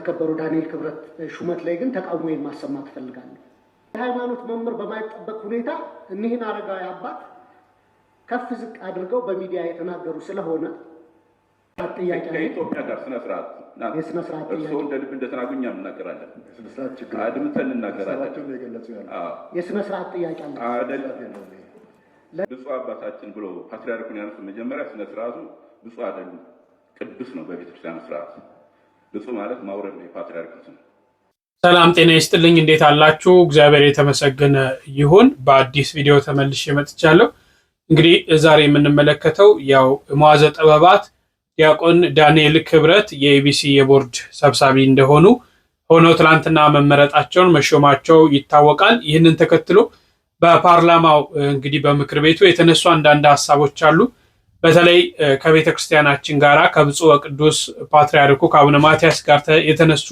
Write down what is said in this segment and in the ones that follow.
ከበሩ ዳንኤል ክብረት ሹመት ላይ ግን ተቃውሞዬን ማሰማት ፈልጋለሁ። ሃይማኖት መምህር በማይጠበቅ ሁኔታ እነዚህን አረጋዊ አባት ከፍ ዝቅ አድርገው በሚዲያ የተናገሩ ስለሆነ ጥያቄ ከኢትዮጵያ ጋር ስነ ስርዓት የስነ ስርዓት እርሶ እንደ ልብ እንደተናገሩኛ እናገራለን። ስነ ስርዓት ችግር አድምተን እናገራለን። የስነ ስርዓት ጥያቄ አይደል? ብፁዕ አባታችን ብሎ ፓትርያርኩን ያነሱ መጀመሪያ ስነ ስርዓቱ ብፁዕ አይደሉም፣ ቅዱስ ነው በቤተክርስቲያን ስርዓት። ብፁዕ ማለት ማውረድ ነው የፓትርያርኩ ስም። ሰላም ጤና ይስጥልኝ፣ እንዴት አላችሁ? እግዚአብሔር የተመሰገነ ይሁን። በአዲስ ቪዲዮ ተመልሼ መጥቻለሁ። እንግዲህ ዛሬ የምንመለከተው ያው መዋዘ ጥበባት ዲያቆን ዳንኤል ክብረት የኢቢሲ የቦርድ ሰብሳቢ እንደሆኑ ሆነው ትላንትና መመረጣቸውን መሾማቸው ይታወቃል። ይህንን ተከትሎ በፓርላማው እንግዲህ በምክር ቤቱ የተነሱ አንዳንድ ሀሳቦች አሉ። በተለይ ከቤተ ክርስቲያናችን ጋራ ከብፁዕ ወቅዱስ ፓትርያርኩ ከአቡነ ማትያስ ጋር የተነሱ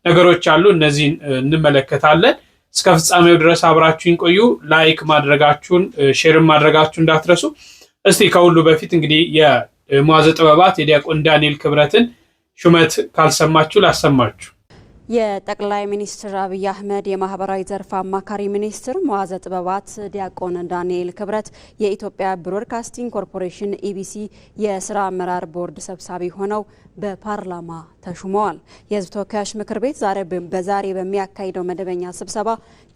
ነገሮች አሉ። እነዚህን እንመለከታለን። እስከ ፍጻሜው ድረስ አብራችሁን ቆዩ። ላይክ ማድረጋችሁን ሼር ማድረጋችሁን እንዳትረሱ። እስቲ ከሁሉ በፊት እንግዲህ የመዋዘ ጥበባት የዲያቆን ዳንኤል ክብረትን ሹመት ካልሰማችሁ ላሰማችሁ። የጠቅላይ ሚኒስትር አብይ አህመድ የማህበራዊ ዘርፍ አማካሪ ሚኒስትር መዋዘ ጥበባት ዲያቆን ዳንኤል ክብረት የኢትዮጵያ ብሮድካስቲንግ ኮርፖሬሽን ኢቢሲ የስራ አመራር ቦርድ ሰብሳቢ ሆነው በፓርላማ ተሹመዋል። የህዝብ ተወካዮች ምክር ቤት በዛሬ በሚያካሂደው መደበኛ ስብሰባ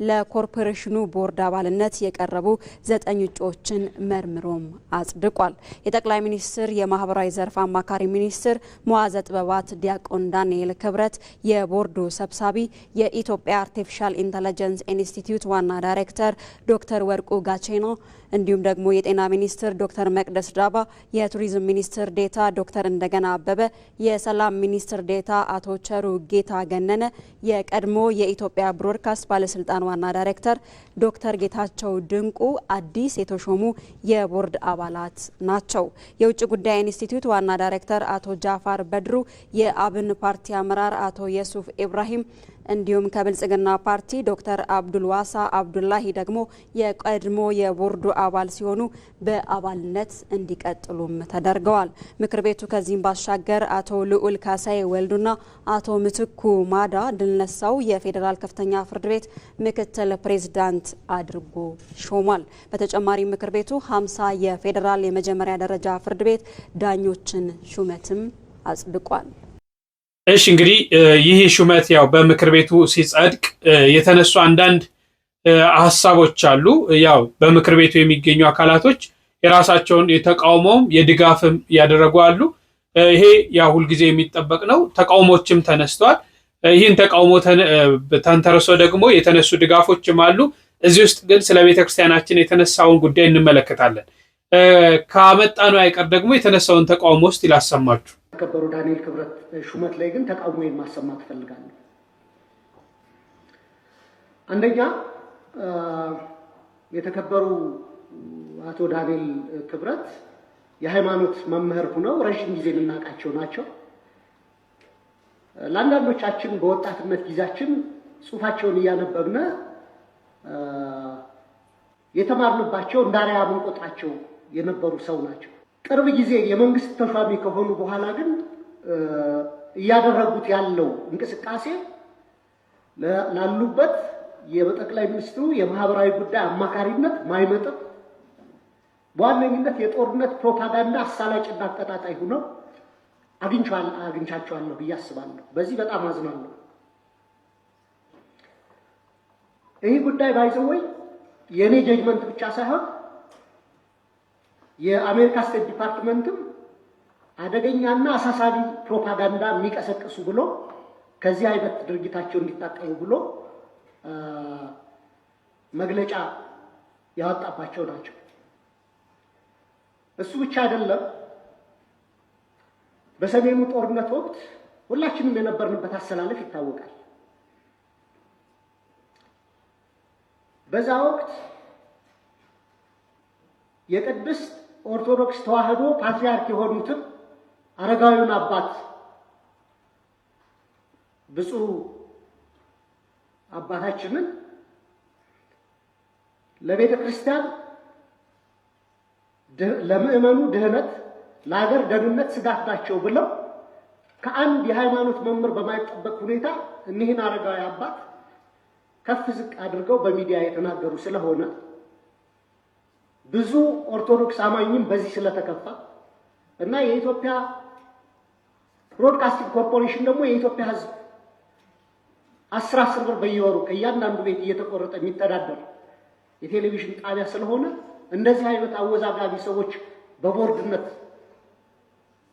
ለኮርፖሬሽኑ ቦርድ አባልነት የቀረቡ 9 እጩዎችን መርምሮም አጽድቋል። የጠቅላይ ሚኒስትር የማህበራዊ ዘርፍ አማካሪ ሚኒስትር መዋዘ ጥበባት ዲያቆን ዳንኤል ክብረት የቦርዱ ሰብሳቢ የኢትዮጵያ አርቲፊሻል ኢንተለጀንስ ኢንስቲትዩት ዋና ዳይሬክተር ዶክተር ወርቁ ጋቼኖ እንዲሁም ደግሞ የጤና ሚኒስትር ዶክተር መቅደስ ዳባ፣ የቱሪዝም ሚኒስትር ዴታ ዶክተር እንደገና አበበ፣ የሰላም ሚኒስትር ዴታ አቶ ቸሩ ጌታ ገነነ፣ የቀድሞ የኢትዮጵያ ብሮድካስት ባለስልጣን ዋና ዳይሬክተር ዶክተር ጌታቸው ድንቁ አዲስ የተሾሙ የቦርድ አባላት ናቸው። የውጭ ጉዳይ ኢንስቲትዩት ዋና ዳይሬክተር አቶ ጃፋር በድሩ፣ የአብን ፓርቲ አመራር አቶ የሱፍ ኢብራሂም እንዲሁም ከብልጽግና ፓርቲ ዶክተር አብዱልዋሳ አብዱላሂ ደግሞ የቀድሞ የቦርዱ አባል ሲሆኑ በአባልነት እንዲቀጥሉም ተደርገዋል። ምክር ቤቱ ከዚህም ባሻገር አቶ ልዑል ካሳይ ወልዱና አቶ ምትኩ ማዳ ድልነሳው የፌዴራል ከፍተኛ ፍርድ ቤት ምክትል ፕሬዝዳንት አድርጎ ሾሟል። በተጨማሪ ምክር ቤቱ 50 የፌዴራል የመጀመሪያ ደረጃ ፍርድ ቤት ዳኞችን ሹመትም አጽድቋል። እሺ እንግዲህ ይህ ሹመት ያው በምክር ቤቱ ሲጸድቅ የተነሱ አንዳንድ ሀሳቦች አሉ። ያው በምክር ቤቱ የሚገኙ አካላቶች የራሳቸውን የተቃውሞም የድጋፍም ያደረጉ አሉ። ይሄ ያው ሁልጊዜ የሚጠበቅ ነው። ተቃውሞችም ተነስተዋል። ይህን ተቃውሞ ተንተርሶ ደግሞ የተነሱ ድጋፎችም አሉ። እዚህ ውስጥ ግን ስለ ቤተክርስቲያናችን የተነሳውን ጉዳይ እንመለከታለን። ከመጣኑ አይቀር ደግሞ የተነሳውን ተቃውሞ ውስጥ ይላሰማችሁ። ከበሩ ዳንኤል ክብረት ሹመት ላይ ግን ተቃውሞዬን ማሰማት ፈልጋለሁ። አንደኛ የተከበሩ አቶ ዳንኤል ክብረት የሃይማኖት መምህር ሆነው ረጅም ጊዜ የምናውቃቸው ናቸው። ለአንዳንዶቻችን በወጣትነት ጊዜያችን ጽሁፋቸውን እያነበብን የተማርንባቸው እንዳሪያ ምንቆጥራቸው የነበሩ ሰው ናቸው። ቅርብ ጊዜ የመንግስት ተሿሚ ከሆኑ በኋላ ግን እያደረጉት ያለው እንቅስቃሴ ላሉበት የጠቅላይ ሚኒስትሩ የማህበራዊ ጉዳይ አማካሪነት ማይመጥን በዋነኝነት የጦርነት ፕሮፓጋንዳ አሳላጭና አቀጣጣይ ሆነው አግኝቻቸዋለሁ ብዬ አስባለሁ። በዚህ በጣም አዝናለሁ። ይህ ጉዳይ ባይዘወይ የኔ ጀጅመንት ብቻ ሳይሆን የአሜሪካ ስቴት ዲፓርትመንትም አደገኛና አሳሳቢ ፕሮፓጋንዳ የሚቀሰቅሱ ብሎ ከዚህ አይነት ድርጊታቸው እንዲታቀቡ ብሎ መግለጫ ያወጣባቸው ናቸው። እሱ ብቻ አይደለም። በሰሜኑ ጦርነት ወቅት ሁላችንም የነበርንበት አሰላለፍ ይታወቃል። በዛ ወቅት የቅድስት ኦርቶዶክስ ተዋህዶ ፓትርያርክ የሆኑትን አረጋዊውን አባት ብፁዕ አባታችንን ለቤተ ክርስቲያን ለምእመኑ ድህነት ለሀገር ደህንነት ስጋት ናቸው ብለው ከአንድ የሃይማኖት መምህር በማይጠበቅ ሁኔታ እኒህን አረጋዊ አባት ከፍ ዝቅ አድርገው በሚዲያ የተናገሩ ስለሆነ ብዙ ኦርቶዶክስ አማኝም በዚህ ስለተከፋ እና የኢትዮጵያ ብሮድካስቲንግ ኮርፖሬሽን ደግሞ የኢትዮጵያ ሕዝብ 10 ብር በየወሩ ከእያንዳንዱ ቤት እየተቆረጠ የሚተዳደር የቴሌቪዥን ጣቢያ ስለሆነ እንደዚህ አይነት አወዛጋቢ ሰዎች በቦርድነት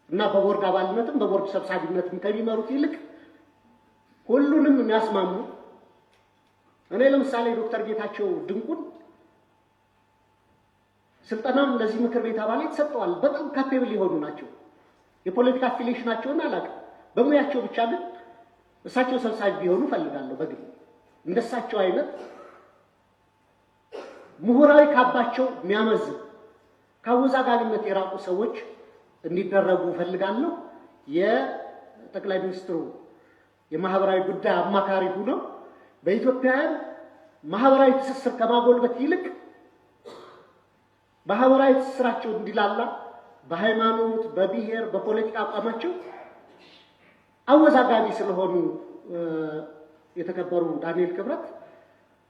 እና በቦርድ አባልነትም በቦርድ ሰብሳቢነትም ከሚመሩት ይልቅ ሁሉንም የሚያስማሙ እኔ ለምሳሌ ዶክተር ጌታቸው ድንቁን ስልጠናም ለዚህ ምክር ቤት አባላት ተሰጥቷል። በጣም ካፔብል የሆኑ ናቸው። የፖለቲካ አፊሊዬሽናቸውን አላውቅም። በሙያቸው ብቻ ግን እሳቸው ሰብሳቢ ቢሆኑ ፈልጋለሁ። በግል እንደሳቸው አይነት ምሁራዊ ካባቸው የሚያመዝን ከአወዛጋቢነት የራቁ ሰዎች እንዲደረጉ ፈልጋለሁ። የጠቅላይ ሚኒስትሩ የማህበራዊ ጉዳይ አማካሪ ሆነው በኢትዮጵያውያን ማህበራዊ ትስስር ከማጎልበት ይልቅ ማህበራዊ ትስስራቸው እንዲላላ በሃይማኖት፣ በብሔር፣ በፖለቲካ አቋማቸው አወዛጋቢ ስለሆኑ የተከበሩ ዳንኤል ክብረት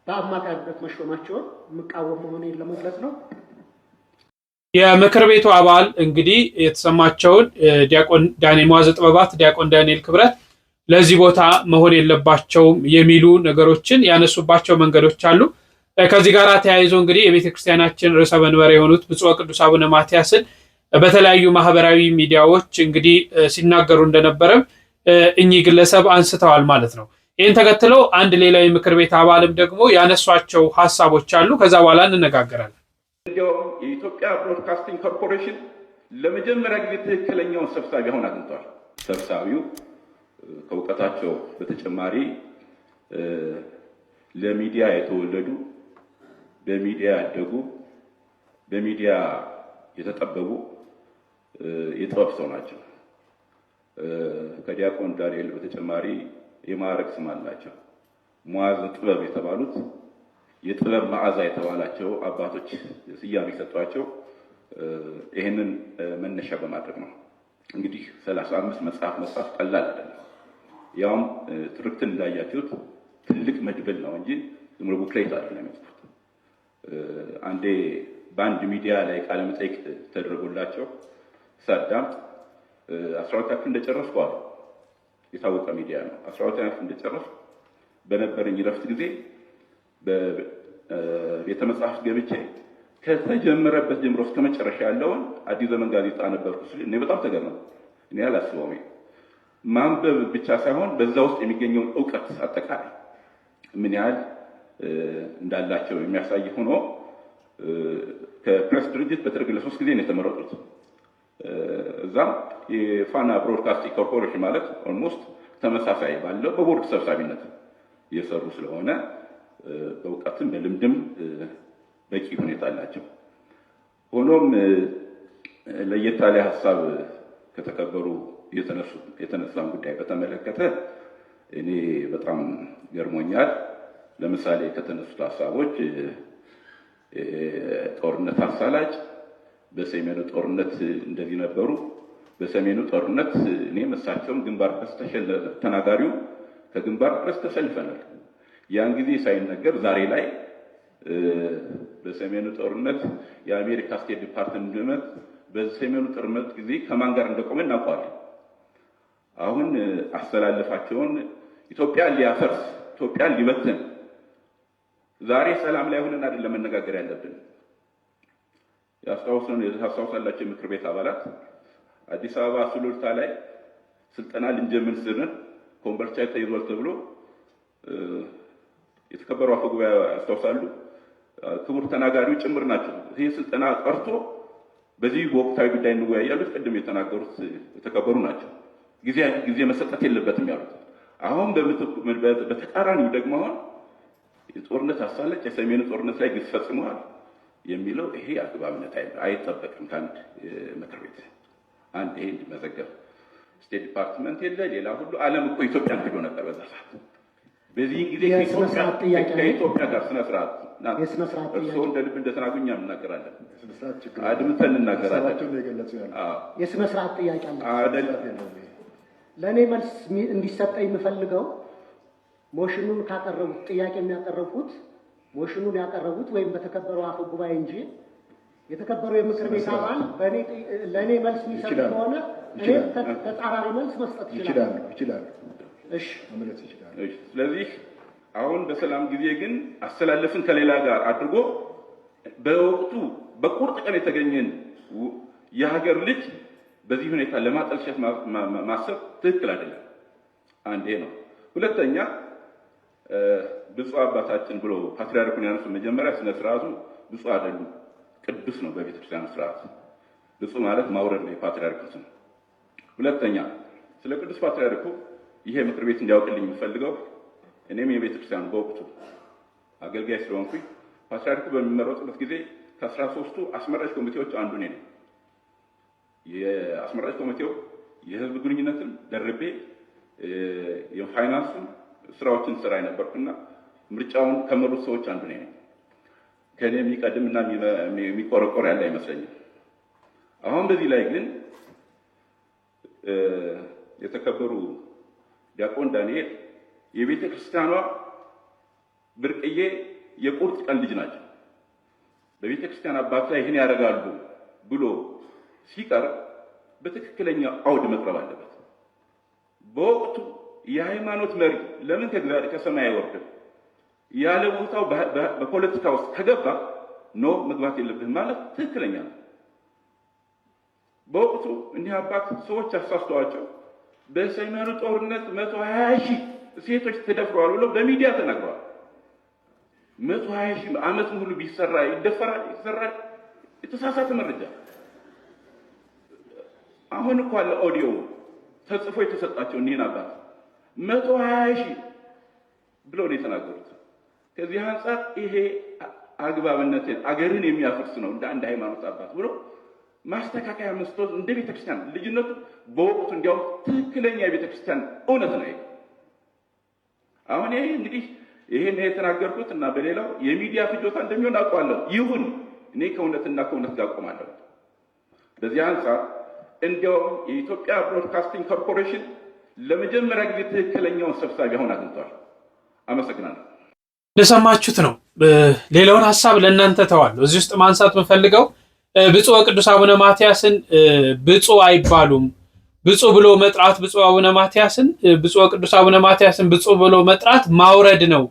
በአማካሪነት መሾማቸውን የምቃወም መሆኔን ለመግለጽ ነው። የምክር ቤቱ አባል እንግዲህ የተሰማቸውን ዲያቆን መዋዘ ጥበባት ዲያቆን ዳንኤል ክብረት ለዚህ ቦታ መሆን የለባቸውም የሚሉ ነገሮችን ያነሱባቸው መንገዶች አሉ። ከዚህ ጋር ተያይዞ እንግዲህ የቤተ ክርስቲያናችን ርዕሰ መንበር የሆኑት ብፁዕ ወቅዱስ አቡነ ማትያስን በተለያዩ ማህበራዊ ሚዲያዎች እንግዲህ ሲናገሩ እንደነበረም እኚህ ግለሰብ አንስተዋል ማለት ነው። ይህን ተከትሎ አንድ ሌላ የምክር ቤት አባልም ደግሞ ያነሷቸው ሀሳቦች አሉ። ከዛ በኋላ እንነጋገራለን። እንዲያውም የኢትዮጵያ ብሮድካስቲንግ ኮርፖሬሽን ለመጀመሪያ ጊዜ ትክክለኛውን ሰብሳቢ አሁን አግኝቷል። ሰብሳቢው ከእውቀታቸው በተጨማሪ ለሚዲያ የተወለዱ፣ በሚዲያ ያደጉ፣ በሚዲያ የተጠበቡ የጥበብ ሰው ናቸው። ከዲያቆን ዳንኤል በተጨማሪ የማዕረግ ስም አላቸው። መዋዘ ጥበብ የተባሉት የጥበብ መዓዛ የተባላቸው አባቶች ስያሜ የሰጧቸው ይህንን መነሻ በማድረግ ነው። እንግዲህ 35 መጽሐፍ መጽሐፍ ቀላል አይደለም። ያውም ትርክትን እንዳያችሁት ትልቅ መድብል ነው እንጂ ዝም ብሎ ቡክሌት አይደለም የሚጽፉት። አንዴ በአንድ ሚዲያ ላይ ቃለ መጠይቅ ተደርጎላቸው ሳዳም 12ኛ ክፍል እንደጨረስኩ አሉ። የታወቀ ሚዲያ ነው። 12ኛ ክፍል እንደጨረስኩ በነበረኝ ረፍት ጊዜ በቤተ መጽሐፍት ገብቼ ከተጀመረበት ጀምሮ እስከ መጨረሻ ያለውን አዲስ ዘመን ጋዜጣ ነበርኩ ሲል እኔ በጣም ተገረምኩ። እኔ አላስበውም። ማንበብ ብቻ ሳይሆን በዛ ውስጥ የሚገኘውን ዕውቀት አጠቃላይ ምን ያህል እንዳላቸው የሚያሳይ ሆኖ ከፕሬስ ድርጅት በተደረገ ለ3 ጊዜ ነው የተመረጡት። እዛም የፋና ብሮድካስቲንግ ኮርፖሬሽን ማለት ኦልሞስት ተመሳሳይ ባለው በቦርድ ሰብሳቢነት እየሰሩ ስለሆነ በእውቀትም በልምድም በቂ ሁኔታ አላቸው። ሆኖም ለየት ያለ ሀሳብ ከተከበሩ የተነሳን ጉዳይ በተመለከተ እኔ በጣም ገርሞኛል። ለምሳሌ ከተነሱት ሀሳቦች ጦርነት አሳላጭ፣ በሰሜኑ ጦርነት እንደዚህ ነበሩ። በሰሜኑ ጦርነት እኔም እሳቸውም ግንባር ድረስ ተናጋሪው ከግንባር ድረስ ተሰልፈናል። ያን ጊዜ ሳይነገር ዛሬ ላይ በሰሜኑ ጦርነት የአሜሪካ ስቴት ዲፓርትመንት በሰሜኑ ጦርነት ጊዜ ከማን ጋር እንደቆመ እናውቃለን። አሁን አስተላለፋቸውን ኢትዮጵያን ሊያፈርስ፣ ኢትዮጵያን ሊበትን፣ ዛሬ ሰላም ላይ ሆነን አይደለም መነጋገር ያለብን። ያስታውሳላችሁ የምክር ቤት አባላት አዲስ አበባ ሱሉልታ ላይ ስልጠና ልንጀምር ስንል ኮምቦልቻ ተይዟል ተብሎ የተከበሩ አፈ ጉባኤ ያስታውሳሉ። ክቡር ተናጋሪው ጭምር ናቸው። ይሄ ስልጠና ቀርቶ በዚህ ወቅታዊ ጉዳይ እንወያያለን ቅድም የተናገሩት የተከበሩ ናቸው። ጊዜ መሰጠት የለበትም ያሉት። አሁን በተቃራኒው ደግሞ አሁን የጦርነት አሳላጭ የሰሜኑ ጦርነት ላይ ግፍ ፈጽመዋል የሚለው ይሄ አግባብነት አይጠበቅም። ከአንድ ምክር ቤት አንድ ይሄ እንዲመዘገብ ስቴት ዲፓርትመንት የለ ሌላ ሁሉ ዓለም እኮ ኢትዮጵያን ሄዶ ነበር በዛ ሰዓት። በዚህ ጊዜ ከኢትዮጵያ ጋር ስነ ስርዓት እርስዎ እንደ ልብ እንደተናገሩኝ እንናገራለን፣ አድምተን እንናገራለን። የስነ ስርዓት ጥያቄ አለ። ለእኔ መልስ እንዲሰጠኝ የምፈልገው ሞሽኑን ካቀረቡት ጥያቄ የሚያቀርቡት ሞሽኑን ያቀረቡት ወይም በተከበረው አፈ ጉባኤ እንጂ የተከበረው የምክር ቤት አባል ለእኔ መልስ የሚሰጥ ከሆነ እኔ ተጻራሪ መልስ መስጠት ይችላል። እሺ መመለስ ይችላል። ስለዚህ አሁን በሰላም ጊዜ ግን አስተላለፍን ከሌላ ጋር አድርጎ በወቅቱ በቁርጥ ቀን የተገኘን የሀገር ልጅ በዚህ ሁኔታ ለማጠልሸት ማሰብ ትክክል አይደለም። አንዴ ነው። ሁለተኛ ብፁዕ አባታችን ብሎ ፓትርያርኩን ያነሱ መጀመሪያ ስነ ስርዓቱ ብፁዕ አይደሉም፣ ቅዱስ ነው በቤተክርስቲያን ስርዓት። ብፁዕ ማለት ማውረድ ነው የፓትርያርኩ ስም። ሁለተኛ ስለ ቅዱስ ፓትርያርኩ ይሄ ምክር ቤት እንዲያውቅልኝ የምፈልገው እኔም የቤተክርስቲያን በወቅቱ አገልጋይ ስለሆንኩኝ ፓትርያርኩ በሚመረጡበት ጊዜ ከ13ቱ አስመራጭ ኮሚቴዎች አንዱ ነኝ። የአስመራጭ ኮሚቴው የህዝብ ግንኙነትን ደርቤ የፋይናንስን ስራዎችን ስራ የነበርኩና ምርጫውን ከመሩት ሰዎች አንዱ ነኝ። ከኔ የሚቀድምና የሚቆረቆር ያለ አይመስለኝም። አሁን በዚህ ላይ ግን የተከበሩ ዲያቆን ዳንኤል የቤተ ክርስቲያኗ ብርቅዬ የቁርጥ ቀን ልጅ ናቸው። በቤተ ክርስቲያን አባት ላይ ይህን ያደርጋሉ ብሎ ሲቀርብ በትክክለኛ አውድ መቅረብ አለበት። በወቅቱ የሃይማኖት መሪ ለምን ከእግዚአብሔር ከሰማይ አይወርድም ያለ ቦታው በፖለቲካ ውስጥ ከገባ ኖ መግባት የለብህም ማለት ትክክለኛ ነው። በወቅቱ እኒህ አባት ሰዎች አሳስተዋቸው በሰሜኑ ጦርነት 120 ሺህ ሴቶች ተደፍረዋል ብለው በሚዲያ ተናግረዋል። 120 ሺህ ዓመት ሙሉ ቢሰራ ይሰራል። የተሳሳተ መረጃ። አሁን እኮ አለ ኦዲዮ ተጽፎ የተሰጣቸው እኒህን አባት 120 ሺህ ብለው ነው የተናገሩት። ከዚህ አንፃር ይሄ አግባብነትን አገርን የሚያፈርስ ነው እንደ አንድ ሃይማኖት አባት ብሎ ማስተካከያ መስጠት እንደ ቤተክርስቲያን ልጅነቱ በወቅቱ እንዲያውም ትክክለኛ የቤተክርስቲያን እውነት ነው። አሁን ይሄ እንግዲህ ይሄን የተናገርኩት እና በሌላው የሚዲያ ፍጆታ እንደሚሆን አውቃለሁ። ይሁን እኔ ከእውነትና ከእውነት ጋር ቆማለሁ። በዚህ አንፃር እንዲያውም የኢትዮጵያ ብሮድካስቲንግ ኮርፖሬሽን ለመጀመሪያ ጊዜ ትክክለኛውን ሰብሳቢ አሁን አግኝቷል። አመሰግናለሁ። እንደሰማችሁት ነው። ሌላውን ሀሳብ ለእናንተ ተዋለሁ። እዚህ ውስጥ ማንሳት የምፈልገው ብፁዕ ወቅዱስ አቡነ ማትያስን ብፁዕ አይባሉም፣ ብፁዕ ብሎ መጥራት ብፁዕ አቡነ ማትያስን ብፁዕ ወቅዱስ አቡነ ማትያስን ብፁዕ ብሎ መጥራት ማውረድ ነው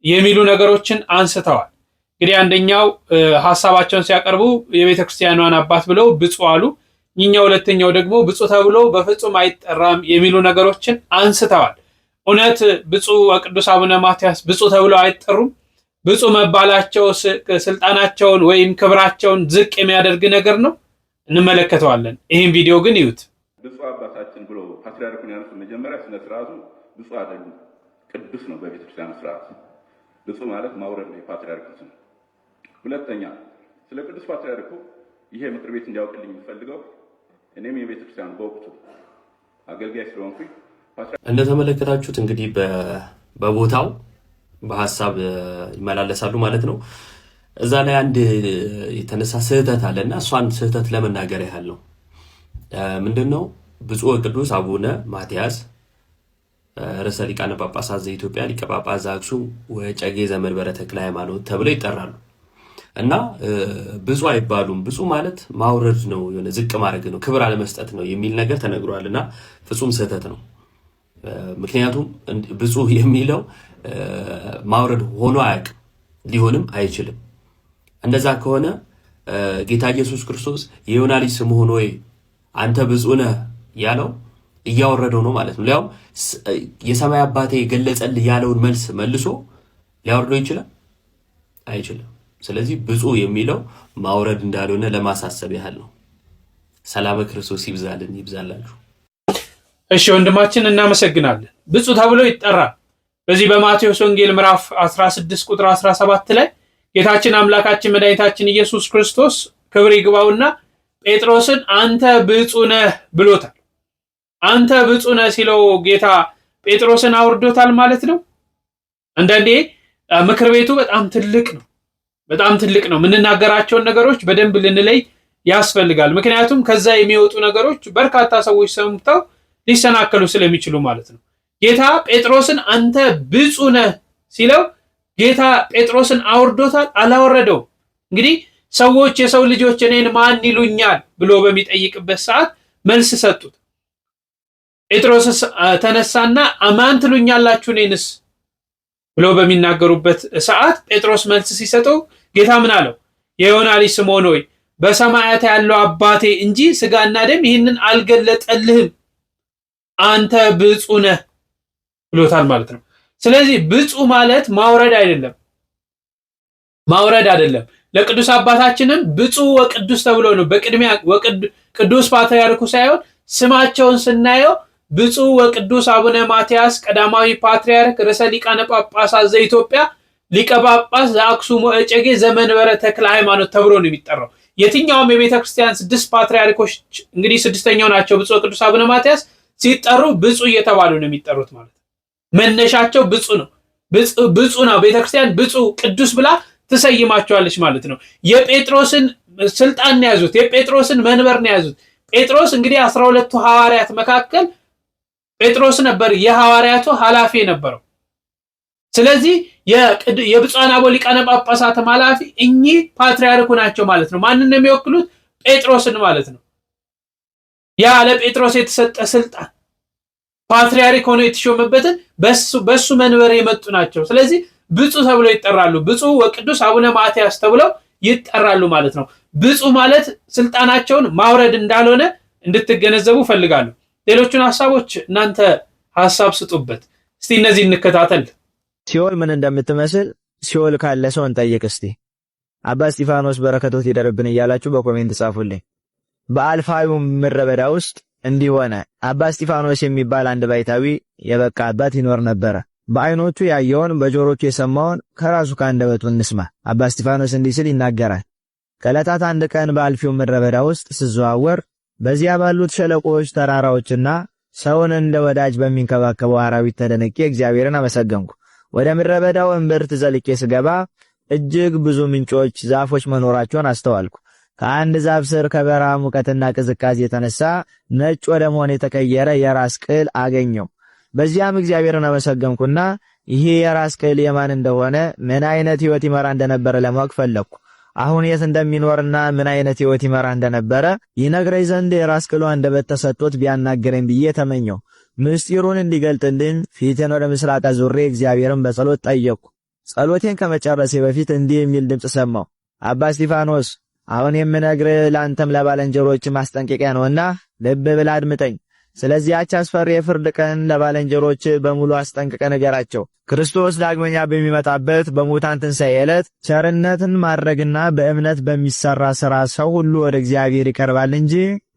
የሚሉ ነገሮችን አንስተዋል። እንግዲህ አንደኛው ሀሳባቸውን ሲያቀርቡ የቤተ ክርስቲያኗን አባት ብለው ብፁዕ አሉ። እኛው ሁለተኛው ደግሞ ብፁዕ ተብሎ በፍጹም አይጠራም የሚሉ ነገሮችን አንስተዋል። እውነት ብፁዕ ወቅዱስ አቡነ ማትያስ ብፁዕ ተብለው አይጠሩም? ብፁዕ መባላቸው ስልጣናቸውን ወይም ክብራቸውን ዝቅ የሚያደርግ ነገር ነው? እንመለከተዋለን። ይህን ቪዲዮ ግን ይዩት። ብፁዕ አባታችን ብሎ ፓትርያርኩን ያነሱ መጀመሪያ ስነ ስርዓቱ ብፁዕ አይደሉም፣ ቅዱስ ነው በቤተክርስቲያን ስርዓት። ብፁዕ ማለት ማውረድ ነው የፓትርያርኩ ስም። ሁለተኛ ስለ ቅዱስ ፓትርያርኩ ይሄ ምክር ቤት እንዲያውቅልኝ የምፈልገው እኔም የቤተክርስቲያን በወቅቱ አገልጋይ ስለሆንኩኝ እንደተመለከታችሁት እንግዲህ በቦታው በሀሳብ ይመላለሳሉ ማለት ነው። እዛ ላይ አንድ የተነሳ ስህተት አለና እሷን ስህተት ለመናገር ያህል ነው። ምንድነው? ብፁዕ ወቅዱስ አቡነ ማትያስ ርዕሰ ሊቃነ ጳጳሳት ዘኢትዮጵያ ሊቀ ጳጳስ ዘአክሱም ወዕጨጌ ዘመንበረ ተክለ ሃይማኖት ተብለው ይጠራሉ እና ብፁዕ አይባሉም። ብፁዕ ማለት ማውረድ ነው፣ የሆነ ዝቅ ማድረግ ነው፣ ክብር አለመስጠት ነው የሚል ነገር ተነግሯልና ፍጹም ስህተት ነው። ምክንያቱም ብፁዕ የሚለው ማውረድ ሆኖ አያውቅም፣ ሊሆንም አይችልም። እንደዛ ከሆነ ጌታ ኢየሱስ ክርስቶስ የዮና ልጅ ስምዖን ሆይ አንተ ብፁዕ ነህ ያለው እያወረደው ነው ማለት ነው። ያው የሰማይ አባቴ ገለጸልህ ያለውን መልስ መልሶ ሊያወርደው ይችላል? አይችልም። ስለዚህ ብፁዕ የሚለው ማውረድ እንዳልሆነ ለማሳሰብ ያህል ነው። ሰላም ክርስቶስ ይብዛልን ይብዛላችሁ። እሺ ወንድማችን እናመሰግናለን። ብፁዕ ተብሎ ይጠራል። በዚህ በማቴዎስ ወንጌል ምዕራፍ 16 ቁጥር 17 ላይ ጌታችን አምላካችን መድኃኒታችን ኢየሱስ ክርስቶስ ክብር ይግባውና ጴጥሮስን አንተ ብፁዕ ነህ ብሎታል። አንተ ብፁዕ ነህ ሲለው ጌታ ጴጥሮስን አውርዶታል ማለት ነው። አንዳንዴ ምክር ቤቱ በጣም ትልቅ ነው፣ በጣም ትልቅ ነው። የምንናገራቸውን ነገሮች በደንብ ልንለይ ያስፈልጋል። ምክንያቱም ከዛ የሚወጡ ነገሮች በርካታ ሰዎች ሰምተው ሊሰናከሉ ስለሚችሉ ማለት ነው። ጌታ ጴጥሮስን አንተ ብፁዕ ነህ ሲለው ጌታ ጴጥሮስን አውርዶታል? አላወረደው። እንግዲህ ሰዎች የሰው ልጆች እኔን ማን ይሉኛል ብሎ በሚጠይቅበት ሰዓት መልስ ሰጡት። ጴጥሮስ ተነሳና ማን ትሉኛላችሁ እኔንስ ብሎ በሚናገሩበት ሰዓት ጴጥሮስ መልስ ሲሰጠው ጌታ ምን አለው? የዮና ልጅ ስምዖን ሆይ በሰማያት ያለው አባቴ እንጂ ስጋና ደም ይህንን አልገለጠልህም፣ አንተ ብፁዕ ነህ ብሎታል ማለት ነው። ስለዚህ ብፁዕ ማለት ማውረድ አይደለም። ለቅዱስ አባታችንም ብፁዕ ወቅዱስ ተብሎ ነው በቅድሚያ ቅዱስ ፓትርያርኩ ሳይሆን ስማቸውን ስናየው ብፁዕ ወቅዱስ አቡነ ማትያስ ቀዳማዊ ፓትርያርክ ርዕሰ ሊቃነ ጳጳሳት ዘኢትዮጵያ ሊቀ ጳጳስ ዘአክሱም ወእጨጌ ዘመንበረ ተክለ ሃይማኖት ተብሎ ነው የሚጠራው። የትኛውም የቤተ ክርስቲያን 6 ፓትርያርኮች እንግዲህ 6ኛው ናቸው ብፁዕ ወቅዱስ አቡነ ማትያስ ሲጠሩ ብፁዕ እየተባሉ ነው የሚጠሩት ማለት ነው። መነሻቸው ብፁዕ ነው። ብፁዕ ነው ቤተክርስቲያን ብፁዕ ቅዱስ ብላ ትሰይማቸዋለች ማለት ነው። የጴጥሮስን ስልጣን ነው ያዙት፣ የጴጥሮስን መንበር ነው ያዙት። ጴጥሮስ እንግዲህ 12ቱ ሐዋርያት መካከል ጴጥሮስ ነበር የሐዋርያቱ ኃላፊ የነበረው። ስለዚህ የብፁዓን አበው ሊቃነ ጳጳሳት ኃላፊ እኚህ ፓትርያርኩ ናቸው ማለት ነው። ማንን ነው የሚወክሉት? ጴጥሮስን ማለት ነው። ያ ለጴጥሮስ የተሰጠ ስልጣን ፓትርያርክ ሆኖ የተሾመበትን በሱ መንበር የመጡ ናቸው። ስለዚህ ብፁዕ ተብለው ይጠራሉ። ብፁዕ ወቅዱስ አቡነ ማትያስ ተብለው ይጠራሉ ማለት ነው። ብፁዕ ማለት ስልጣናቸውን ማውረድ እንዳልሆነ እንድትገነዘቡ ፈልጋለሁ። ሌሎቹን ሐሳቦች እናንተ ሐሳብ ስጡበት። እስቲ እነዚህ እንከታተል። ሲኦል ምን እንደምትመስል ሲኦል ካለ ሰው እንጠይቅ እስቲ። አባ እስጢፋኖስ በረከቶት ይደርብን እያላችሁ በኮሜንት ጻፉልኝ። በአልፋዩ ምድረ በዳ ውስጥ እንዲህ ሆነ። አባ እስጢፋኖስ የሚባል አንድ ባይታዊ የበቃ አባት ይኖር ነበረ። በዓይኖቹ ያየውን በጆሮቹ የሰማውን ከራሱ ከአንደበቱ እንስማ። አባ እስጢፋኖስ እንዲህ ሲል ይናገራል። ከዕለታት አንድ ቀን በአልፊው ምድረ በዳ ውስጥ ስዘዋወር በዚያ ባሉት ሸለቆዎች፣ ተራራዎችና ሰውን እንደ ወዳጅ በሚንከባከበው አራዊት ተደንቄ እግዚአብሔርን አመሰገንኩ። ወደ ምድረ በዳው እምብርት ዘልቄ ስገባ እጅግ ብዙ ምንጮች፣ ዛፎች መኖራቸውን አስተዋልኩ። ከአንድ ዛፍ ስር ከበረሃ ሙቀትና ቅዝቃዜ የተነሳ ነጭ ወደ መሆን የተቀየረ የራስ ቅል አገኘው። በዚያም እግዚአብሔርን አመሰገንኩና ይሄ የራስ ቅል የማን እንደሆነ ምን አይነት ሕይወት ይመራ እንደነበረ ለማወቅ ፈለግኩ። አሁን የት እንደሚኖርና ምን አይነት ሕይወት ይመራ እንደነበረ ይነግረኝ ዘንድ የራስ ቅሉ አንደበት ተሰጥቶት ቢያናገረኝ ብዬ ተመኘው። ምስጢሩን እንዲገልጥልኝ ፊቴን ወደ ምስራቅ አዙሬ እግዚአብሔርን በጸሎት ጠየቅኩ። ጸሎቴን ከመጨረሴ በፊት እንዲህ የሚል ድምፅ ሰማሁ። አባ እስጢፋኖስ አሁን የምነግርህ ለአንተም ለባልንጀሮች ማስጠንቀቂያ ነውና ልብ ብለህ አድምጠኝ። ስለዚያች አስፈሪ የፍርድ ቀን ለባልንጀሮች በሙሉ አስጠንቅቀህ ንገራቸው። ክርስቶስ ዳግመኛ በሚመጣበት በሙታን ትንሣኤ ዕለት ቸርነትን ማድረግና በእምነት በሚሰራ ሥራ ሰው ሁሉ ወደ እግዚአብሔር ይቀርባል እንጂ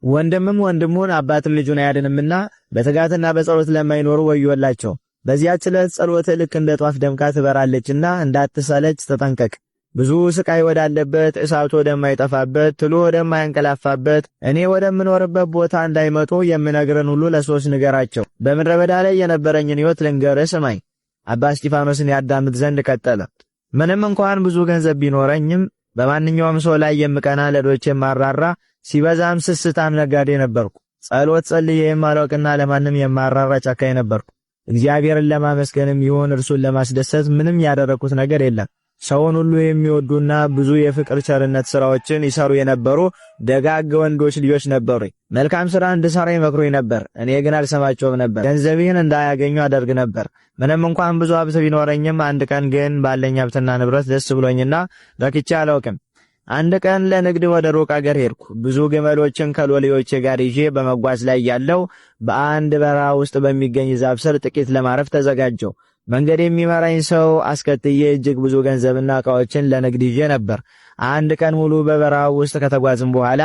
ወንድምም ወንድሙን አባትም ልጁን አያድንምና በትጋትና በጸሎት ለማይኖሩ ወዮላቸው። በዚያች ዕለት ጸሎትህ ልክ እንደ ጧፍ ደምቃ ትበራለችና እንዳትሰለች ተጠንቀቅ። ብዙ ስቃይ ወዳለበት፣ እሳቱ ወደማይጠፋበት፣ ትሉ ወደማያንቀላፋበት እኔ ወደምኖርበት ቦታ እንዳይመጡ የምነግርን ሁሉ ለሰዎች ንገራቸው። በምድረ በዳ ላይ የነበረኝን ሕይወት ልንገርህ ስማኝ። አባ እስጢፋኖስን ያዳምጥ ዘንድ ቀጠለ። ምንም እንኳን ብዙ ገንዘብ ቢኖረኝም በማንኛውም ሰው ላይ የምቀና፣ ለዶች የማራራ፣ ሲበዛም ስስታም ነጋዴ ነበርኩ። ጸሎት ጸልዬ የማላውቅና ለማንም የማራራ ጨካኝ ነበርኩ። እግዚአብሔርን ለማመስገንም ይሁን እርሱን ለማስደሰት ምንም ያደረኩት ነገር የለም። ሰውን ሁሉ የሚወዱና ብዙ የፍቅር ቸርነት ሥራዎችን ይሰሩ የነበሩ ደጋግ ወንዶች ልጆች ነበሩኝ። መልካም ሥራ እንድሠራ ይመክሩኝ ነበር። እኔ ግን አልሰማቸውም ነበር። ገንዘቤን እንዳያገኙ አደርግ ነበር። ምንም እንኳን ብዙ ሀብት ቢኖረኝም አንድ ቀን ግን ባለኝ ሀብትና ንብረት ደስ ብሎኝና ረክቼ አላውቅም። አንድ ቀን ለንግድ ወደ ሩቅ አገር ሄድኩ። ብዙ ግመሎችን ከሎሌዎቼ ጋር ይዤ በመጓዝ ላይ ያለው በአንድ በረሃ ውስጥ በሚገኝ ዛፍ ስር ጥቂት ለማረፍ ተዘጋጀው። መንገድ የሚመራኝ ሰው አስከትዬ እጅግ ብዙ ገንዘብና ዕቃዎችን ለንግድ ይዤ ነበር። አንድ ቀን ሙሉ በበረሃው ውስጥ ከተጓዝን በኋላ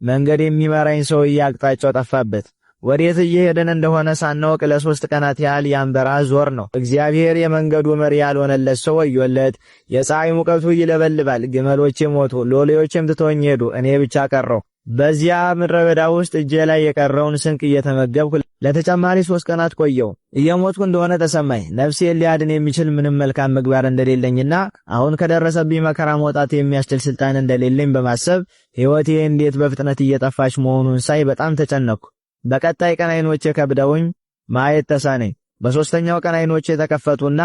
መንገድ የሚመራኝ ሰውዬ አቅጣጫው ጠፋበት። ወዴት እየሄድን እንደሆነ ሳናውቅ ለ3 ቀናት ያህል ያን በረሃ ዞር ነው። እግዚአብሔር የመንገዱ መሪ ያልሆነለት ሰው ወዮለት። የፀሐይ ሙቀቱ ይለበልባል። ግመሎቼ ሞቱ፣ ሎሌዎቼም ትተውኝ ሄዱ። እኔ ብቻ ቀረሁ። በዚያ ምድረ በዳ ውስጥ እጄ ላይ የቀረውን ስንቅ እየተመገብኩ ለተጨማሪ 3 ቀናት ቆየው። እየሞትኩ እንደሆነ ተሰማኝ። ነፍሴን ሊያድን የሚችል ምንም መልካም ምግባር እንደሌለኝና አሁን ከደረሰብኝ መከራ መውጣት የሚያስችል ስልጣን እንደሌለኝ በማሰብ ሕይወቴ እንዴት በፍጥነት እየጠፋች መሆኑን ሳይ በጣም ተጨነቅኩ። በቀጣይ ቀን ዓይኖቼ ከብደውኝ ማየት ተሳነኝ። በሦስተኛው ቀን ዓይኖቼ ተከፈቱና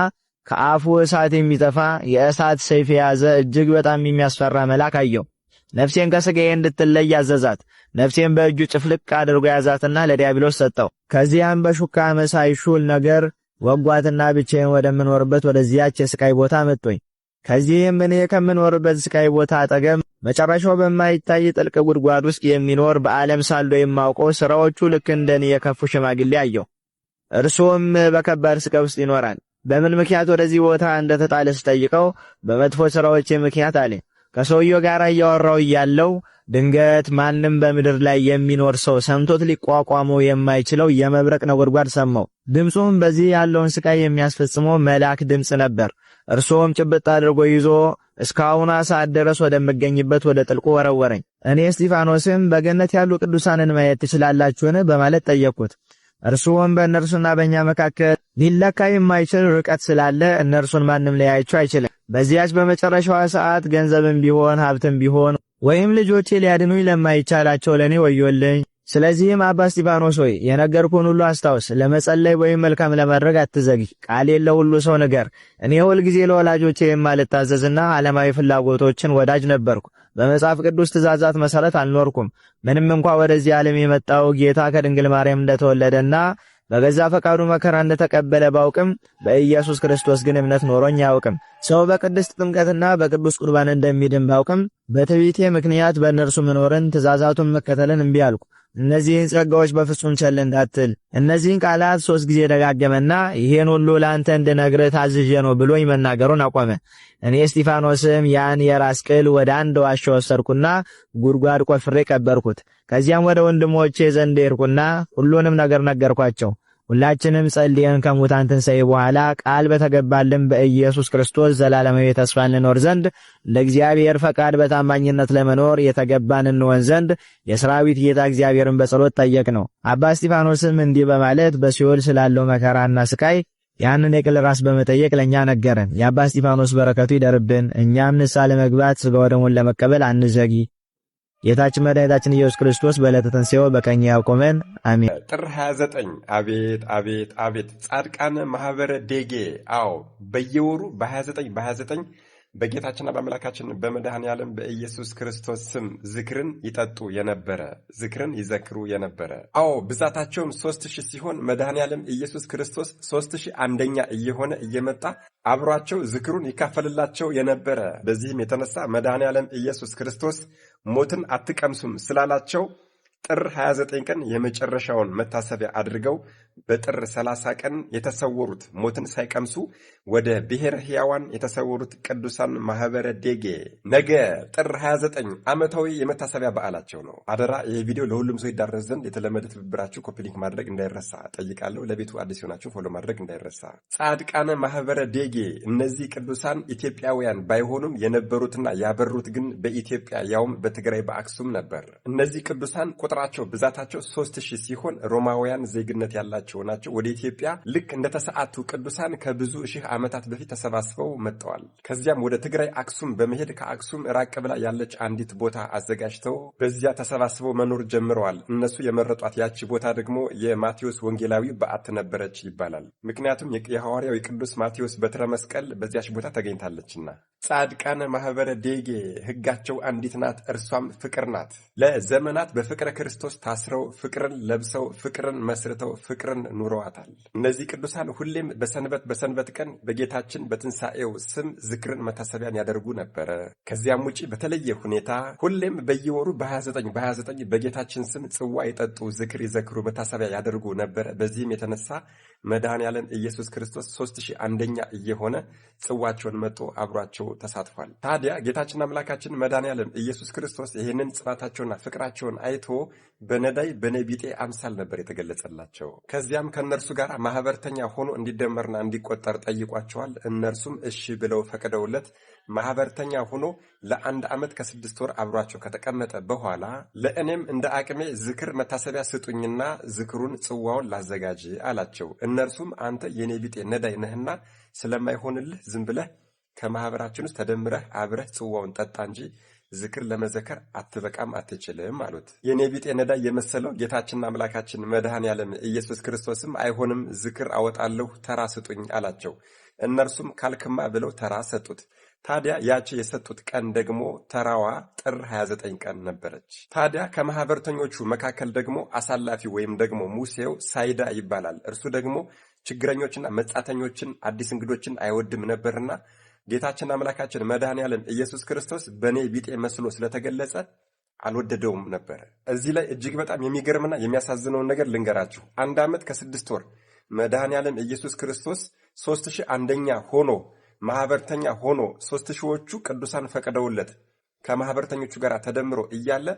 ከአፉ እሳት የሚጠፋ የእሳት ሰይፍ የያዘ እጅግ በጣም የሚያስፈራ መልአክ አየሁ። ነፍሴን ከሥጋዬ እንድትለይ አዘዛት። ነፍሴን በእጁ ጭፍልቅ አድርጎ ያዛትና ለዲያብሎስ ሰጠው። ከዚያም በሹካ መሳይ ሹል ነገር ወጓትና ብቻዬን ወደምኖርበት ወደዚያች የስቃይ ቦታ መጥቶኝ ከዚህም እኔ ከምኖርበት ስቃይ ቦታ አጠገብ መጨረሻው በማይታይ ጥልቅ ጉድጓድ ውስጥ የሚኖር በዓለም ሳለሁ የማውቀው ሥራዎቹ ልክ እንደኔ የከፉ ሽማግሌ አየሁ። እርሱም በከባድ ስቃይ ውስጥ ይኖራል። በምን ምክንያት ወደዚህ ቦታ እንደተጣለ ስጠይቀው በመጥፎ ሥራዎቼ ምክንያት አለ። ከሰውየው ጋር እያወራው እያለው ድንገት ማንም በምድር ላይ የሚኖር ሰው ሰምቶት ሊቋቋመው የማይችለው የመብረቅ ነጎድጓድ ሰማው። ድምፁም በዚህ ያለውን ስቃይ የሚያስፈጽመው መልአክ ድምፅ ነበር። እርሱም ጭብጥ አድርጎ ይዞ እስካሁን ሰዓት ድረስ ወደምገኝበት ወደ ጥልቁ ወረወረኝ። እኔ እስጢፋኖስም በገነት ያሉ ቅዱሳንን ማየት ትችላላችሁን በማለት ጠየቅኩት። እርሱም በእነርሱና በእኛ መካከል ሊለካ የማይችል ርቀት ስላለ እነርሱን ማንም ሊያያቸው አይችልም። በዚያች በመጨረሻዋ ሰዓት ገንዘብም ቢሆን ሀብትም ቢሆን ወይም ልጆቼ ሊያድኑኝ ለማይቻላቸው ለኔ ወዮልኝ። ስለዚህም አባ እስጢፋኖስ ሆይ የነገርኩህን ሁሉ አስታውስ። ለመጸለይ ወይም መልካም ለማድረግ አትዘግይ። ቃሌን ለሁሉ ሰው ንገር። እኔ ሁልጊዜ ለወላጆቼ የማልታዘዝና ዓለማዊ ፍላጎቶችን ወዳጅ ነበርኩ። በመጽሐፍ ቅዱስ ትእዛዛት መሰረት አልኖርኩም። ምንም እንኳ ወደዚህ ዓለም የመጣው ጌታ ከድንግል ማርያም እንደተወለደና በገዛ ፈቃዱ መከራ እንደተቀበለ ባውቅም በኢየሱስ ክርስቶስ ግን እምነት ኖሮኝ አያውቅም። ሰው በቅድስት ጥምቀትና በቅዱስ ቁርባን እንደሚድን ባውቅም በትዕቢቴ ምክንያት በእነርሱ መኖርን ትእዛዛቱን መከተልን እምቢ አልኩ። እነዚህን ጸጋዎች በፍጹም ቸል እንዳትል። እነዚህን ቃላት 3 ጊዜ ደጋገመና ይሄን ሁሉ ለአንተ እንድነግርህ ታዝዤ ነው ብሎኝ መናገሩን አቆመ። እኔ እስጢፋኖስም ያን የራስ ቅል ወደ አንድ ዋሻ ወሰድኩና ጉድጓድ ቆፍሬ ቀበርኩት። ከዚያም ወደ ወንድሞቼ ዘንድ ሄድኩና ሁሉንም ነገር ነገርኳቸው። ሁላችንም ጸልየን ከሙታን ትንሣኤ በኋላ ቃል በተገባልን በኢየሱስ ክርስቶስ ዘላለማዊ ተስፋ እንኖር ዘንድ ለእግዚአብሔር ፈቃድ በታማኝነት ለመኖር የተገባን እንሆን ዘንድ የሰራዊት ጌታ እግዚአብሔርን በጸሎት ጠየቅነው። አባ እስጢፋኖስም እንዲህ በማለት በሲኦል ስላለው መከራና ስቃይ ያንን የቅል ራስ በመጠየቅ ለኛ ነገረን። የአባ እስጢፋኖስ በረከቱ ይደርብን። እኛም ንስሐ ለመግባት ሥጋ ወደሙን ለመቀበል አንዘጊ። ጌታችን መድኃኒታችን ኢየሱስ ክርስቶስ በዕለተ ትንሣኤው በቀኝ ያቆመን፣ አሜን። ጥር 29 አቤት አቤት አቤት! ጻድቃን ማህበረ ዴጌ። አዎ በየወሩ በ29 በጌታችንና በአምላካችን በመድኃኔ ዓለም በኢየሱስ ክርስቶስ ስም ዝክርን ይጠጡ የነበረ ዝክርን ይዘክሩ የነበረ። አዎ ብዛታቸውም 3000 ሲሆን መድኃኔ ዓለም ኢየሱስ ክርስቶስ 3001ኛ እየሆነ እየመጣ አብሯቸው ዝክሩን ይካፈልላቸው የነበረ። በዚህም የተነሳ መድኃኔ ዓለም ኢየሱስ ክርስቶስ ሞትን አትቀምሱም ስላላቸው ጥር 29 ቀን የመጨረሻውን መታሰቢያ አድርገው በጥር 30 ቀን የተሰወሩት ሞትን ሳይቀምሱ ወደ ብሔረ ሕያዋን የተሰወሩት ቅዱሳን ማህበረ ዴጌ ነገ ጥር 29 ዓመታዊ የመታሰቢያ በዓላቸው ነው። አደራ ይህ ቪዲዮ ለሁሉም ሰው ይዳረስ ዘንድ የተለመደ ትብብራችሁ ኮፒ ሊንክ ማድረግ እንዳይረሳ ጠይቃለሁ። ለቤቱ አዲስ የሆናችሁ ፎሎ ማድረግ እንዳይረሳ። ጻድቃነ ማህበረ ዴጌ። እነዚህ ቅዱሳን ኢትዮጵያውያን ባይሆኑም የነበሩትና ያበሩት ግን በኢትዮጵያ ያውም በትግራይ በአክሱም ነበር። እነዚህ ቅዱሳን ቁጥራቸው ብዛታቸው 3000 ሲሆን ሮማውያን ዜግነት ያላቸው ናቸው። ወደ ኢትዮጵያ ልክ እንደተሰዓቱ ቅዱሳን ከብዙ ሺህ ዓመታት በፊት ተሰባስበው መጥተዋል። ከዚያም ወደ ትግራይ አክሱም በመሄድ ከአክሱም ራቅ ብላ ያለች አንዲት ቦታ አዘጋጅተው በዚያ ተሰባስበው መኖር ጀምረዋል። እነሱ የመረጧት ያቺ ቦታ ደግሞ የማቴዎስ ወንጌላዊ በዓት ነበረች ይባላል። ምክንያቱም የሐዋርያው የቅዱስ ማቴዎስ በትረ መስቀል በዚያች ቦታ ተገኝታለችና። ጻድቃነ ማህበረ ዴጌ ሕጋቸው አንዲት ናት፣ እርሷም ፍቅር ናት። ለዘመናት በፍቅረ ክርስቶስ ታስረው ፍቅርን ለብሰው ፍቅርን መስርተው ፍቅርን ኑረዋታል። እነዚህ ቅዱሳን ሁሌም በሰንበት ቀን በጌታችን በትንሣኤው ስም ዝክርን መታሰቢያን ያደርጉ ነበረ። ከዚያም ውጪ በተለየ ሁኔታ ሁሌም በየወሩ በ29 በጌታችን ስም ጽዋ ይጠጡ፣ ዝክር ይዘክሩ፣ መታሰቢያ ያደርጉ ነበረ። በዚህም የተነሳ መድኃኔ ዓለም ኢየሱስ ክርስቶስ 3001ኛ እየሆነ ጽዋቸውን መጦ አብሯቸው ተሳትፏል። ታዲያ ጌታችን አምላካችን መድኃኔ ዓለም ኢየሱስ ክርስቶስ ይህንን ጽናታቸውና ፍቅራቸውን አይቶ በነዳይ በነቢጤ አምሳል ነበር የተገለጸላቸው። ከዚያም ከእነርሱ ጋር ማህበርተኛ ሆኖ እንዲደመርና እንዲቆጠር ጠይቋቸዋል። እነርሱም እሺ ብለው ፈቅደውለት ማህበርተኛ ሆኖ ለ1 ዓመት ከ6 ወር አብሯቸው ከተቀመጠ በኋላ ለእኔም እንደ አቅሜ ዝክር መታሰቢያ ስጡኝና ዝክሩን ጽዋውን ላዘጋጅ አላቸው። እነርሱም አንተ የኔ ቢጤ ነዳይ ነህና ስለማይሆንልህ ዝም ብለህ ከማህበራችን ውስጥ ተደምረህ አብረህ ጽዋውን ጠጣ እንጂ ዝክር ለመዘከር አትበቃም አትችልም አሉት። የኔ ቢጤ ነዳይ የመሰለው ጌታችንና አምላካችን መድኃኔዓለም ኢየሱስ ክርስቶስም አይሆንም፣ ዝክር አወጣለሁ፣ ተራ ስጡኝ አላቸው። እነርሱም ካልክማ ብለው ተራ ሰጡት። ታዲያ ያቺ የሰጡት ቀን ደግሞ ተራዋ ጥር 29 ቀን ነበረች። ታዲያ ከማህበርተኞቹ መካከል ደግሞ አሳላፊ ወይም ደግሞ ሙሴው ሳይዳ ይባላል። እርሱ ደግሞ ችግረኞችና መጻተኞችን አዲስ እንግዶችን አይወድም ነበርና ጌታችን አምላካችን መድኃኔዓለም ኢየሱስ ክርስቶስ በኔ ቢጤ መስሎ ስለተገለጸ አልወደደውም ነበር። እዚህ ላይ እጅግ በጣም የሚገርምና የሚያሳዝነውን ነገር ልንገራችሁ። 1 ዓመት ከ6 ወር መድኃኔዓለም ኢየሱስ ክርስቶስ 3001ኛ ሆኖ ማህበርተኛ ሆኖ 3000ዎቹ ቅዱሳን ፈቅደውለት ከማህበርተኞቹ ጋር ተደምሮ እያለ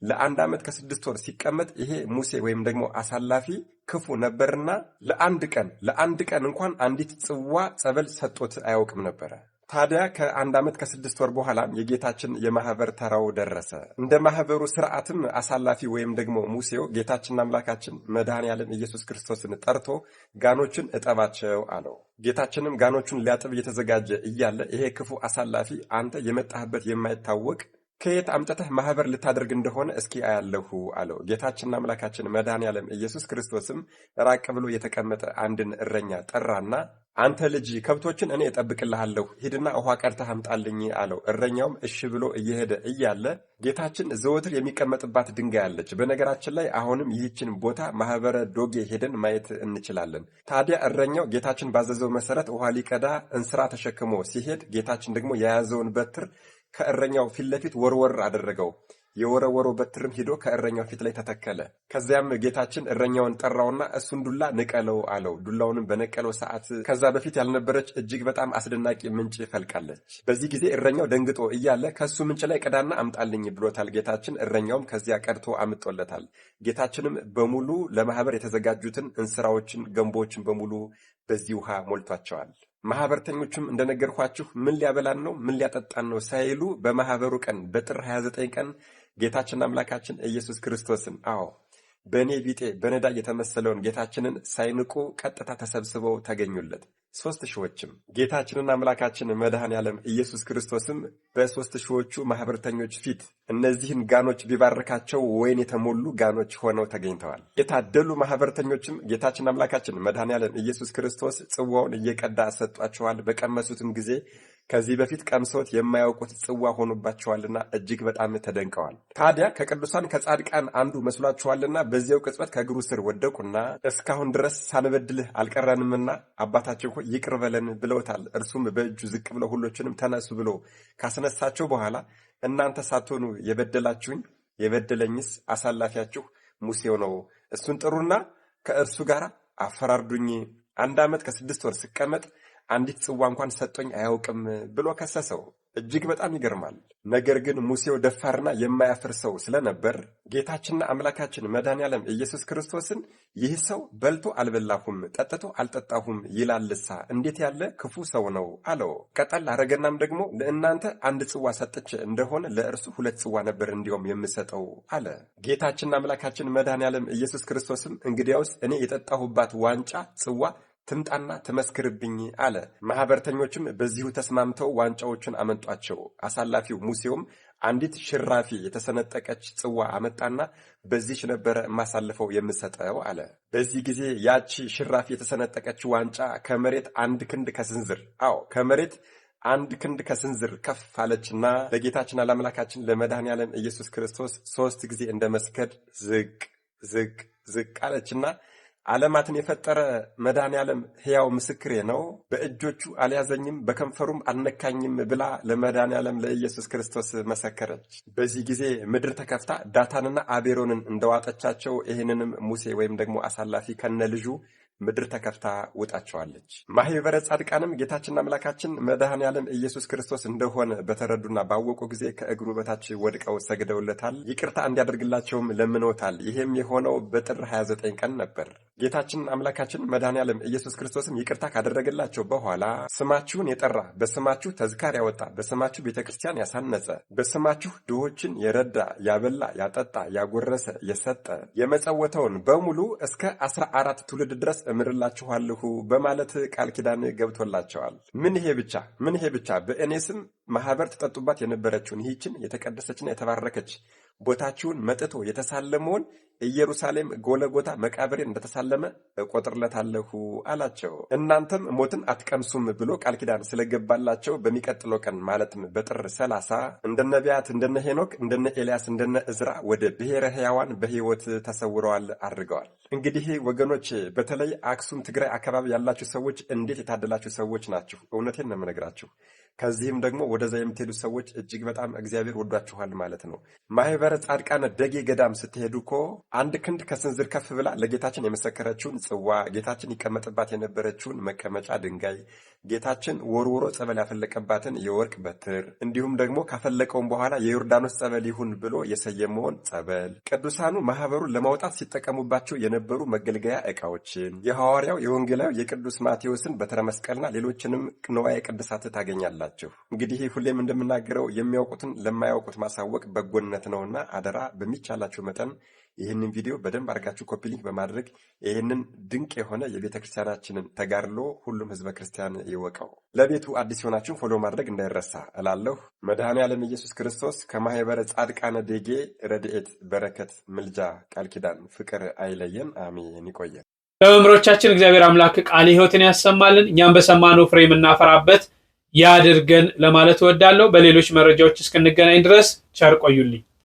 ለ1 ዓመት ከ6 ወር ሲቀመጥ ይሄ ሙሴ ወይም ደግሞ አሳላፊ ክፉ ነበርና ለአንድ ቀን እንኳን አንዲት ጽዋ ጸበል ሰጥቶት አያውቅም ነበረ። ታዲያ ከ1 ዓመት ከ6 ወር በኋላም የጌታችን የማህበር ተራው ደረሰ። እንደ ማህበሩ ስርዓትም አሳላፊ ወይም ደግሞ ሙሴው ጌታችንና አምላካችን መድኃኔዓለም ኢየሱስ ክርስቶስን ጠርቶ ጋኖችን እጠባቸው አለው። ጌታችንም ጋኖቹን ሊያጥብ እየተዘጋጀ እያለ ይሄ ክፉ አሳላፊ አንተ የመጣህበት የማይታወቅ ከየት አምጥተህ ማህበር ልታደርግ እንደሆነ እስኪ አያለሁ አለው። ጌታችንና አምላካችን መድኃኔዓለም ኢየሱስ ክርስቶስም ራቅ ብሎ የተቀመጠ አንድን እረኛ ጠራና አንተ ልጅ ከብቶችን እኔ እጠብቅልሃለሁ፣ ሂድና ውሃ ቀድተህ አምጣልኝ አለው። እረኛውም እሺ ብሎ እየሄደ እያለ ጌታችን ዘወትር የሚቀመጥባት ድንጋይ አለች። በነገራችን ላይ አሁንም ይህችን ቦታ ማህበረ ዶጌ ሄደን ማየት እንችላለን። ታዲያ እረኛው ጌታችን ባዘዘው መሰረት ውሃ ሊቀዳ እንስራ ተሸክሞ ሲሄድ ጌታችን ደግሞ የያዘውን በትር ከእረኛው ፊት ለፊት ወርወር አደረገው። የወረወረው በትርም ሂዶ ከእረኛው ፊት ላይ ተተከለ። ከዚያም ጌታችን እረኛውን ጠራውና እሱን ዱላ ንቀለው አለው። ዱላውንም በነቀለው ሰዓት ከዛ በፊት ያልነበረች እጅግ በጣም አስደናቂ ምንጭ ፈልቃለች። በዚህ ጊዜ እረኛው ደንግጦ እያለ ከሱ ምንጭ ላይ ቀዳና አምጣልኝ ብሎታል ጌታችን። እረኛውም ከዚያ ቀድቶ አምጦለታል። ጌታችንም በሙሉ ለማህበር የተዘጋጁትን እንስራዎችን፣ ገንቦችን በሙሉ በዚህ ውሃ ሞልቷቸዋል። ማህበርተኞቹም እንደነገርኳችሁ ምን ሊያበላን ነው ምን ሊያጠጣን ነው ሳይሉ በማህበሩ ቀን በጥር 29 ቀን ጌታችን አምላካችን ኢየሱስ ክርስቶስን በእኔ ቢጤ በነዳይ የተመሰለውን ጌታችንን ሳይንቁ ቀጥታ ተሰብስበው ተገኙለት። 3000ዎችም ጌታችንን አምላካችን መድኃኔዓለም ኢየሱስ ክርስቶስም በ3000ዎቹ ማህበርተኞች ፊት እነዚህን ጋኖች ቢባርካቸው ወይን የተሞሉ ጋኖች ሆነው ተገኝተዋል። የታደሉ ማህበርተኞችም ጌታችን አምላካችን መድኃኔዓለም ኢየሱስ ክርስቶስ ጽዋውን እየቀዳ ሰጧቸዋል። በቀመሱትም ጊዜ ከዚህ በፊት ቀምሰውት የማያውቁት ጽዋ ሆኖባቸዋልና እጅግ በጣም ተደንቀዋል። ታዲያ ከቅዱሳን ከጻድቃን አንዱ መስሏቸዋልና በዚያው ቅጽበት ከእግሩ ስር ወደቁና እስካሁን ድረስ ሳንበድልህ አልቀረንምና አባታችን ሆይ ይቅር በለን ብለውታል። እርሱም በእጁ ዝቅ ብሎ ሁሎችንም ተነሱ ብሎ ካስነሳቸው በኋላ እናንተ ሳትሆኑ የበደላችሁኝ የበደለኝስ አሳላፊያችሁ ሙሴው ነው፣ እሱን ጥሩና ከእርሱ ጋር አፈራርዱኝ። 1 ዓመት ከ6 ወር ስቀመጥ አንዲት ጽዋ እንኳን ሰጦኝ አያውቅም ብሎ ከሰሰው። እጅግ በጣም ይገርማል። ነገር ግን ሙሴው ደፋርና የማያፍር ሰው ስለነበር ጌታችንና አምላካችን መድኃኔዓለም ኢየሱስ ክርስቶስን ይህ ሰው በልቶ አልበላሁም ጠጥቶ አልጠጣሁም ይላልሳ እንዴት ያለ ክፉ ሰው ነው አለው። ቀጠል አረገናም ደግሞ ለእናንተ 1 ጽዋ ሰጥቼ እንደሆነ ለእርሱ 2 ጽዋ ነበር እንዲሁም የምሰጠው አለ። ጌታችንና አምላካችን መድኃኔዓለም ኢየሱስ ክርስቶስም እንግዲያውስ እኔ የጠጣሁባት ዋንጫ ጽዋ ትምጣና ትመስክርብኝ አለ። ማህበርተኞችም በዚሁ ተስማምተው ዋንጫዎቹን አመጧቸው። አሳላፊው ሙሴውም አንዲት ሽራፊ የተሰነጠቀች ጽዋ አመጣና በዚህች ነበረ የማሳልፈው የምሰጠው አለ። በዚህ ጊዜ ያቺ ሽራፊ የተሰነጠቀች ዋንጫ ከመሬት 1 ክንድ ከስንዝር ከመሬት 1 ክንድ ከስንዝር ከፍ አለችና ለጌታችን ለአምላካችን ለመድኃኔዓለም ኢየሱስ ክርስቶስ 3 ጊዜ እንደ መስገድ ዝቅ ዝቅ ዝቅ አለችና ዓለማትን የፈጠረ መድኃኔዓለም ሕያው ምስክሬ ነው፣ በእጆቹ አልያዘኝም በከንፈሩም አልነካኝም ብላ ለመድኃኔዓለም ለኢየሱስ ክርስቶስ መሰከረች። በዚህ ጊዜ ምድር ተከፍታ ዳታንና አቤሮንን እንደዋጠቻቸው ይህንንም ሙሴ ወይም ደግሞ አሳላፊ ከነ ልጁ ምድር ተከፍታ ውጣቸዋለች። ማህበረ ጻድቃንም ጌታችንና አምላካችን መድኃኔዓለም ኢየሱስ ክርስቶስ እንደሆነ በተረዱና ባወቁ ጊዜ ከእግሩ በታች ወድቀው ሰግደውለታል። ይቅርታ እንዲያደርግላቸውም ለምኖታል። ይሄም የሆነው በጥር 29 ቀን ነበር። ጌታችን አምላካችን መድኃኔዓለም ኢየሱስ ክርስቶስም ይቅርታ ካደረገላቸው በኋላ ስማችሁን የጠራ በስማችሁ ተዝካር ያወጣ በስማችሁ ቤተክርስቲያን ያሳነጸ በስማችሁ ድሆችን የረዳ ያበላ ያጠጣ ያጎረሰ የሰጠ የመጸወተውን በሙሉ እስከ 14 ትውልድ ድረስ እምርላችኋለሁ በማለት ቃል ኪዳን ገብቶላቸዋል። ምን ይሄ ብቻ በእኔ ስም ማህበር ተጠጡባት የነበረችውን ይህችን የተቀደሰችና የተባረከች ቦታችሁን መጥቶ የተሳለመውን ኢየሩሳሌም ጎለጎታ መቃብሬን እንደተሳለመ እቆጥርለታለሁ አላቸው። እናንተም ሞትን አትቀምሱም ብሎ ቃል ኪዳን ስለገባላቸው በሚቀጥለው ቀን ማለትም በጥር 30 እንደነ ነቢያት እንደነ ሄኖክ እንደነ ኤልያስ እንደነ እዝራ ወደ ብሔረ ሕያዋን በሕይወት ተሰውረዋል አድርገዋል። እንግዲህ ወገኖች በተለይ አክሱም ትግራይ አካባቢ ያላችሁ ሰዎች እንዴት የታደላችሁ ሰዎች ናችሁ! እውነቴን ነው የምነግራችሁ። ከዚህም ደግሞ ወደዛ የምትሄዱ ሰዎች እጅግ በጣም እግዚአብሔር ወዷችኋል ማለት ነው። ማህበረ ጻድቃነ ደጌ ገዳም ስትሄዱ እኮ አንድ ክንድ ከስንዝር ከፍ ብላ ለጌታችን የመሰከረችውን ጽዋ፣ ጌታችን ይቀመጥባት የነበረችውን መቀመጫ ድንጋይ፣ ጌታችን ወርውሮ ጸበል ያፈለቀባትን የወርቅ በትር እንዲሁም ደግሞ ካፈለቀውም በኋላ የዮርዳኖስ ጸበል ይሁን ብሎ የሰየመውን ጸበል፣ ቅዱሳኑ ማህበሩን ለማውጣት ሲጠቀሙባቸው የነበሩ መገልገያ ዕቃዎችን፣ የሐዋርያው የወንጌላዊ የቅዱስ ማቴዎስን በትረ መስቀልና ሌሎችንም ንዋየ ቅድሳት ታገኛላችሁ። እንግዲህ ሁሌም እንደምናገረው የሚያውቁትን ለማያውቁት ማሳወቅ በጎነት ነውና አደራ በሚቻላችሁ መጠን ይህንን ቪዲዮ በደንብ አድርጋችሁ ኮፒ ሊንክ በማድረግ ይህንን ድንቅ የሆነ የቤተ ክርስቲያናችንን ተጋድሎ ሁሉም ህዝበ ክርስቲያን ይወቀው። ለቤቱ አዲስ የሆናችሁ ፎሎ ማድረግ እንዳይረሳ እላለሁ። መድኃኔዓለም ኢየሱስ ክርስቶስ ከማህበረ ጻድቃነ ደጌ ረድኤት፣ በረከት፣ ምልጃ፣ ቃል ኪዳን፣ ፍቅር አይለየን። አሜን። ይቆየን። ለመምህሮቻችን እግዚአብሔር አምላክ ቃል ሕይወትን ያሰማልን፣ እኛም በሰማነው ፍሬ የምናፈራበት ያድርገን ለማለት እወዳለሁ። በሌሎች መረጃዎች እስክንገናኝ ድረስ ቸር ቆዩልኝ።